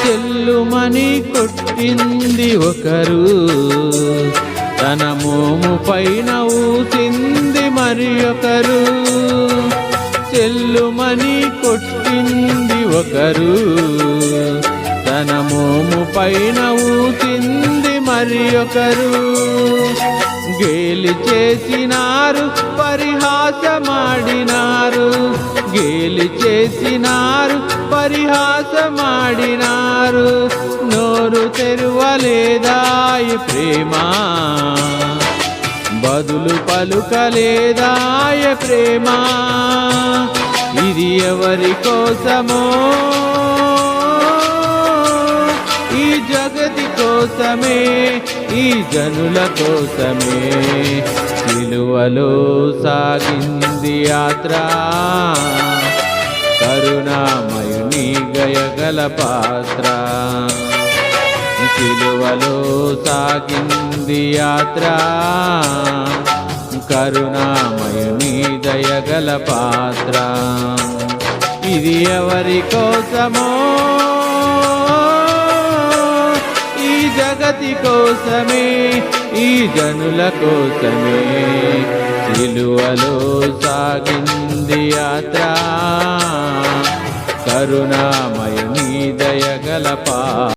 చెల్లుమని కొట్టింది ఒకరు, తన మోము పైన ఊసింది మరి ఒకరు. చెల్లుమని కొట్టింది ఒకరు, తన మోము పైన ఊసింది మరి ఒకరు. గేలి చేసినారు, పరిహాసమాడినారు, గేలి చేసినారు, పరిహాసమాడినారు. నోరు తెరువలేదాయి ప్రేమ, బదులు పలుకలేదాయ ప్రేమ. ఇది ఎవరి కోసమో, ఈ జగతి కోసమే, ఈ జనుల కోసమే. సిలువలో సాగింది యాత్ర, కరుణామయుని గయగల పాత్ర. సిలువలో సాగింది యాత్ర, కరుణామయుని దయగల పాత్ర. ఇది ఎవరి కోసమో, ఈ జగతి కోసమే, ఈ జనుల కోసమే. సిలువలో సాగింది యాత్ర, కరుణామయుని దయగల పాత్ర.